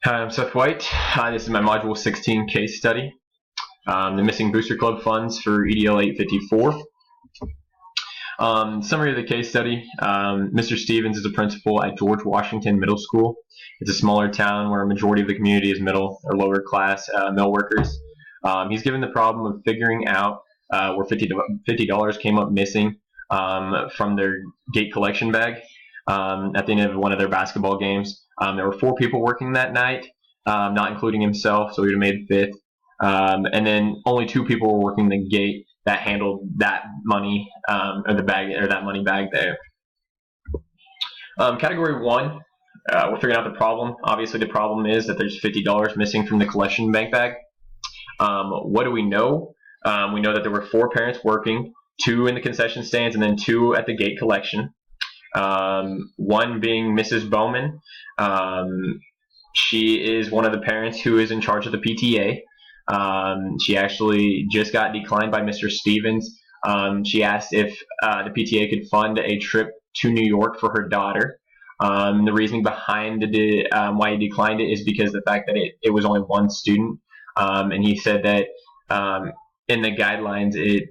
Hi, I'm Seth White. This is my Module 16 case study, the missing Booster Club funds for EDL 854. Summary of the case study. Mr. Stevens is a principal at George Washington Middle School. It's a smaller town where a majority of the community is middle or lower class mill workers. He's given the problem of figuring out where $50 came up missing from their gate collection bag at the end of one of their basketball games. There were 4 people working that night, not including himself, so he would have made 5th. And then only 2 people were working the gate that handled that money or the bag or that money bag there. Category 1, we're figuring out the problem. Obviously, the problem is that there's $50 missing from the collection bank bag. What do we know? We know that there were 4 parents working, 2 in the concession stands, and then 2 at the gate collection. One being Mrs. Bowman. She is one of the parents who is in charge of the PTA. She actually just got declined by Mr. Stevens. She asked if the PTA could fund a trip to New York for her daughter. The reasoning behind why he declined it is because the fact that it was only 1 student. And he said that in the guidelines it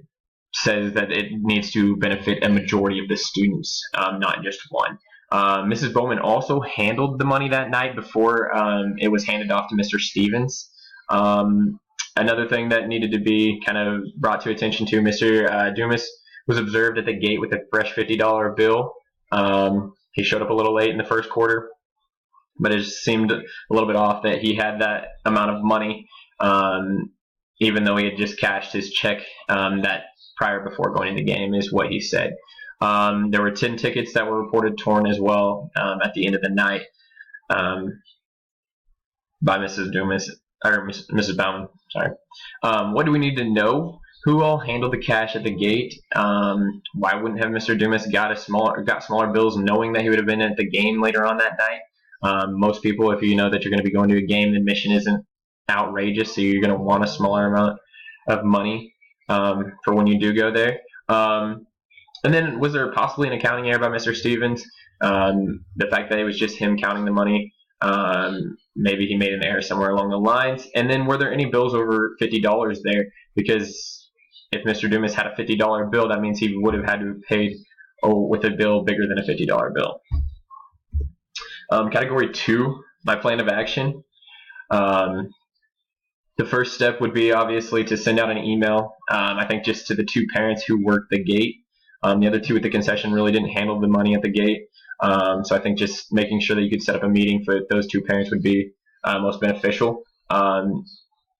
says that it needs to benefit a majority of the students, not just one. Mrs. Bowman also handled the money that night before it was handed off to Mr. Stevens. Another thing that needed to be kind of brought to attention to, Mr. Dumas was observed at the gate with a fresh $50 bill. He showed up a little late in the first quarter, but it just seemed a little bit off that he had that amount of money, even though he had just cashed his check that prior before going to the game, is what he said. There were 10 tickets that were reported torn as well at the end of the night by Mrs. Dumas or Mrs. Bauman. Sorry. What do we need to know? Who all handled the cash at the gate? Why wouldn't have Mr. Dumas got smaller bills, knowing that he would have been at the game later on that night? Most people, if you know that you're going to be going to a game, the admission isn't outrageous, so you're going to want a smaller amount of money for when you do go there. And then, was there possibly an accounting error by Mr. Stevens? The fact that it was just him counting the money, maybe he made an error somewhere along the lines. And then, were there any bills over $50 there? Because if Mr. Dumas had a $50 bill, that means he would have had to have paid with a bill bigger than a $50 bill. Category 2, my plan of action. The first step would be obviously to send out an email, I think just to the 2 parents who worked the gate. The other 2 at the concession really didn't handle the money at the gate. So I think just making sure that you could set up a meeting for those 2 parents would be most beneficial. I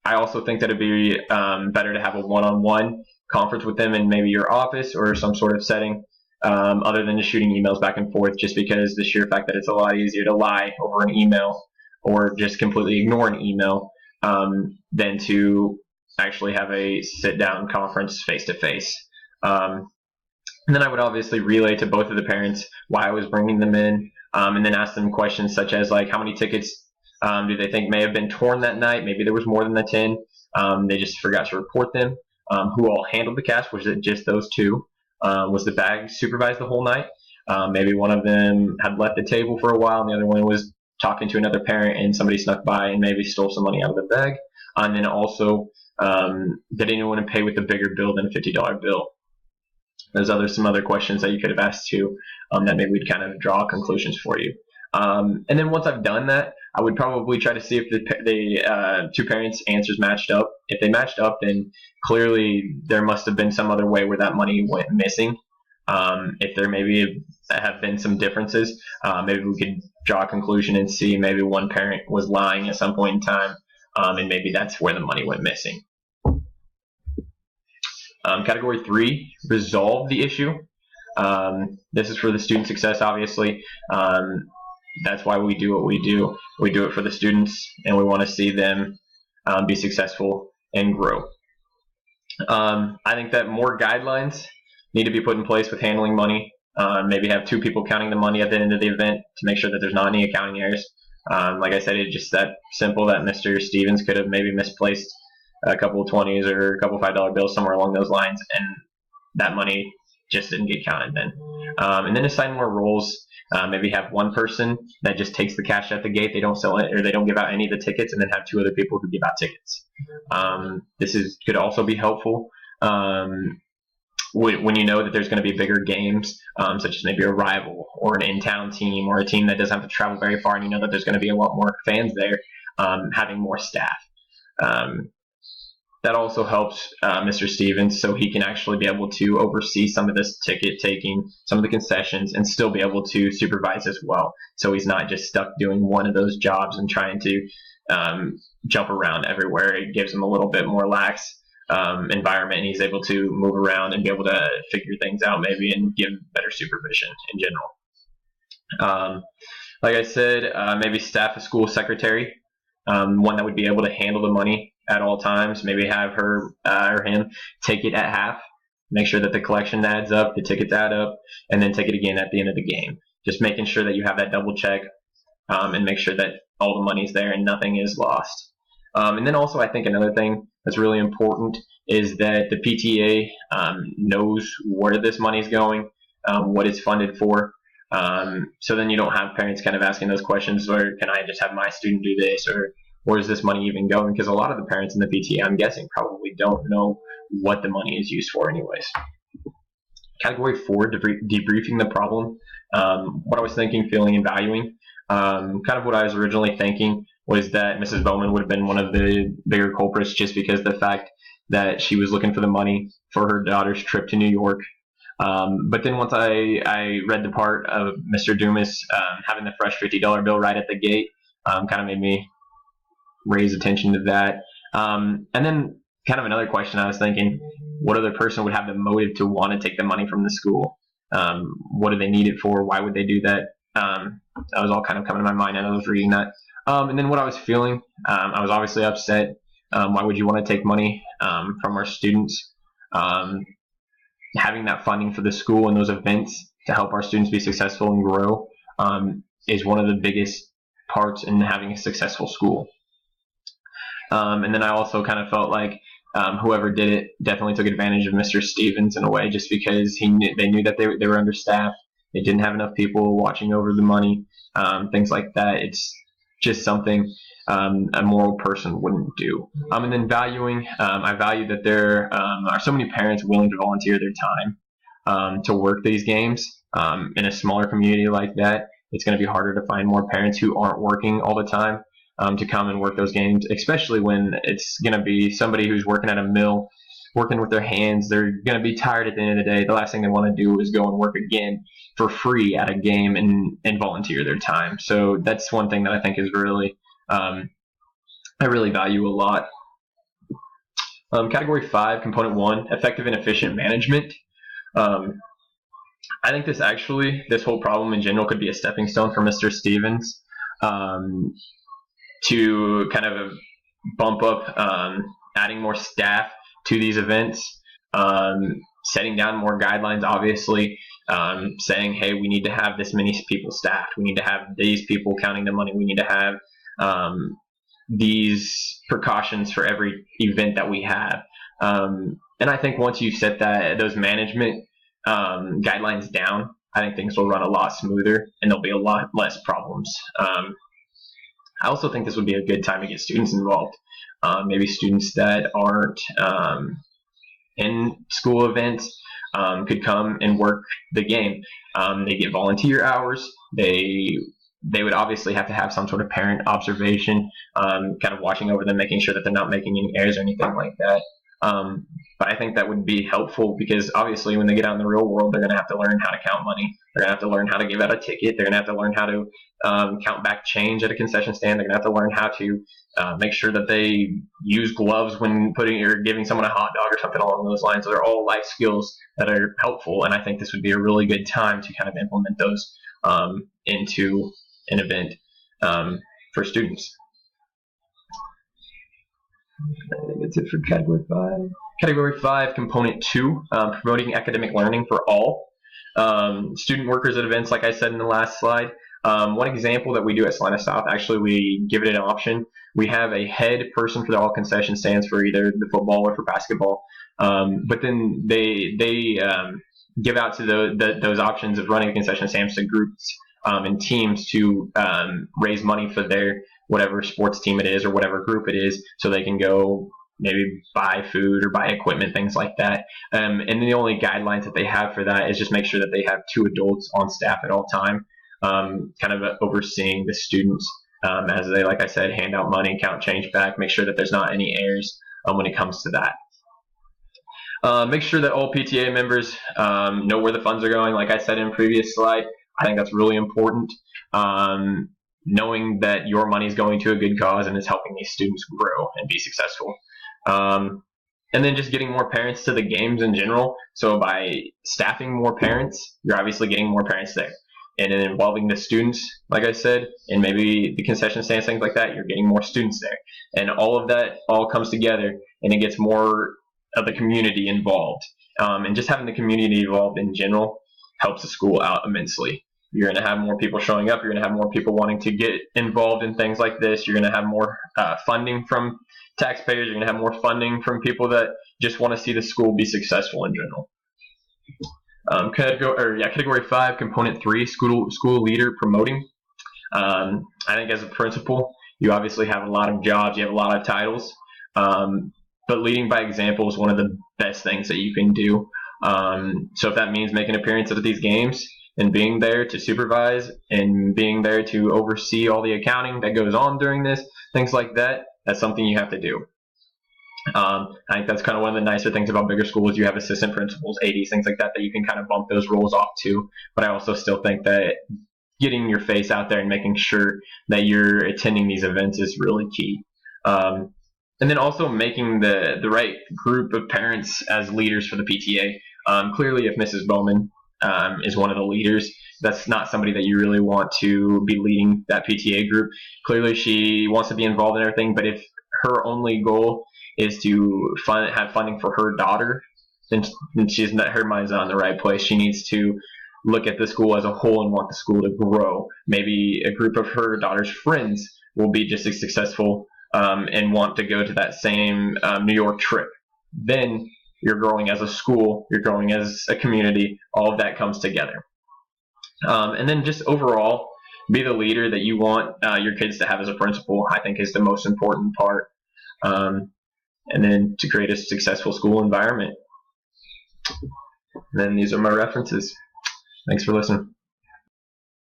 also think that it'd be better to have a one-on-one conference with them in maybe your office or some sort of setting, other than just shooting emails back and forth, just because the sheer fact that it's a lot easier to lie over an email or just completely ignore an email than to actually have a sit-down conference face-to-face. And then I would obviously relay to both of the parents why I was bringing them in, and then ask them questions such as, like, how many tickets do they think may have been torn that night? Maybe there was more than the 10. They just forgot to report them. Who all handled the cash? Was it just those 2? Was the bag supervised the whole night? Maybe one of them had left the table for a while, and the other one was talking to another parent, and somebody snuck by and maybe stole some money out of the bag. And then also, did anyone pay with a bigger bill than a $50 bill? There's some other questions that you could have asked too, that maybe we'd kind of draw conclusions for you. And then once I've done that, I would probably try to see if the 2 parents' answers matched up. If they matched up, then clearly there must have been some other way where that money went missing. If there maybe have been some differences, maybe we could draw a conclusion and see maybe one parent was lying at some point in time, and maybe that's where the money went missing. Category 3, resolve the issue. This is for the student success, obviously. That's why we do what we do. We do it for the students, and we want to see them be successful and grow. I think that more guidelines need to be put in place with handling money. Maybe have 2 people counting the money at the end of the event to make sure that there's not any accounting errors. Like I said, it's just that simple that Mr. Stevens could have maybe misplaced a couple of 20s or a couple of $5 bills somewhere along those lines, and that money just didn't get counted then. And then assign more roles. Maybe have one person that just takes the cash at the gate. They don't sell it or they don't give out any of the tickets, and then have two other people who give out tickets. Could also be helpful. When you know that there's going to be bigger games, such as maybe a rival or an in-town team or a team that doesn't have to travel very far, and you know that there's going to be a lot more fans there, having more staff. That also helps Mr. Stevens, so he can actually be able to oversee some of this ticket taking, some of the concessions, and still be able to supervise as well. So he's not just stuck doing one of those jobs and trying to jump around everywhere. It gives him a little bit more lax environment, and he's able to move around and be able to figure things out maybe and give better supervision in general. Like I said, maybe staff a school secretary, one that would be able to handle the money at all times. Maybe have her or him take it at half, make sure that the collection adds up, the tickets add up, and then take it again at the end of the game. Just making sure that you have that double check and make sure that all the money's there and nothing is lost. And then also I think another thing that's really important is that the PTA knows where this money is going, what it's funded for. So then you don't have parents kind of asking those questions, or can I just have my student do this, or where is this money even going? Because a lot of the parents in the PTA, I'm guessing, probably don't know what the money is used for anyways. Category 4, debriefing the problem. What I was thinking, feeling, and valuing. Kind of what I was originally thinking was that Mrs. Bowman would have been one of the bigger culprits, just because the fact that she was looking for the money for her daughter's trip to New York. But then once I read the part of Mr. Dumas having the fresh $50 bill right at the gate, kind of made me raise attention to that. And then kind of another question I was thinking, what other person would have the motive to want to take the money from the school? What do they need it for? Why would they do that? That was all kind of coming to my mind as I was reading that. And then what I was feeling, I was obviously upset. Why would you want to take money from our students? Having that funding for the school and those events to help our students be successful and grow is one of the biggest parts in having a successful school. And then I also kind of felt like whoever did it definitely took advantage of Mr. Stevens in a way, just because they knew that they were understaffed. They didn't have enough people watching over the money, things like that. It's just something a moral person wouldn't do. And then valuing, I value that there are so many parents willing to volunteer their time to work these games. In a smaller community like that, it's going to be harder to find more parents who aren't working all the time to come and work those games, especially when it's going to be somebody who's working at a mill, working with their hands. They're going to be tired at the end of the day. The last thing they want to do is go and work again for free at a game and volunteer their time. So that's one thing that I think is really I really value a lot. Category 5, Component 1, Effective and Efficient Management. I think this whole problem in general could be a stepping stone for Mr. Stevens to kind of bump up adding more staff to these events, setting down more guidelines, obviously, saying, hey, we need to have this many people staffed. We need to have these people counting the money. We need to have these precautions for every event that we have. And I think once you set those management guidelines down, I think things will run a lot smoother and there'll be a lot less problems. I also think this would be a good time to get students involved. Maybe students that aren't in school events could come and work the game. They get volunteer hours. They would obviously have to have some sort of parent observation, kind of watching over them, making sure that they're not making any errors or anything like that. But I think that would be helpful because obviously when they get out in the real world, they're going to have to learn how to count money. They're going to have to learn how to give out a ticket. They're going to have to learn how to count back change at a concession stand. They're going to have to learn how to make sure that they use gloves when putting or giving someone a hot dog or something along those lines. So they're all life skills that are helpful, and I think this would be a really good time to kind of implement those into an event for students. I think that's it for Category 5. Category 5, Component 2, promoting academic learning for all. Student workers at events, like I said in the last slide. One example that we do at Salina South, actually we give it an option. We have a head person for all concession stands for either the football or for basketball. But then they give out to those options of running concession stands to groups and teams to raise money for their whatever sports team it is or whatever group it is, so they can go maybe buy food or buy equipment, things like that. And the only guidelines that they have for that is just make sure that they have 2 adults on staff at all time, kind of overseeing the students as they, like I said, hand out money, count change back, make sure that there's not any errors when it comes to that. Make sure that all PTA members know where the funds are going. Like I said in a previous slide, I think that's really important. Knowing that your money is going to a good cause and is helping these students grow and be successful. And then just getting more parents to the games in general. So by staffing more parents, you're obviously getting more parents there. And then involving the students, like I said, and maybe the concession stands, things like that, you're getting more students there. And all of that all comes together, and it gets more of the community involved. And just having the community involved in general helps the school out immensely. You're going to have more people showing up. You're going to have more people wanting to get involved in things like this. You're going to have more funding from taxpayers. You're going to have more funding from people that just want to see the school be successful in general. Category 5, component 3, school leader promoting. I think as a principal, you obviously have a lot of jobs. You have a lot of titles. But leading by example is one of the best things that you can do. So if that means making appearances at these games and being there to supervise and being there to oversee all the accounting that goes on during this, things like that, that's something you have to do. I think that's kind of one of the nicer things about bigger schools. You have assistant principals, ADs, things like that you can kind of bump those roles off to. But I also still think that getting your face out there and making sure that you're attending these events is really key. And then also making the right group of parents as leaders for the PTA. Clearly, if Mrs. Bowman is one of the leaders, that's not somebody that you really want to be leading that PTA group. Clearly, she wants to be involved in everything, but if her only goal is to have funding for her daughter, then her mind's not in the right place. She needs to look at the school as a whole and want the school to grow. Maybe a group of her daughter's friends will be just as successful and want to go to that same New York trip. Then you're growing as a school, you're growing as a community, all of that comes together. And then just overall, be the leader that you want your kids to have as a principal, I think is the most important part. And then to create a successful school environment. And then these are my references. Thanks for listening.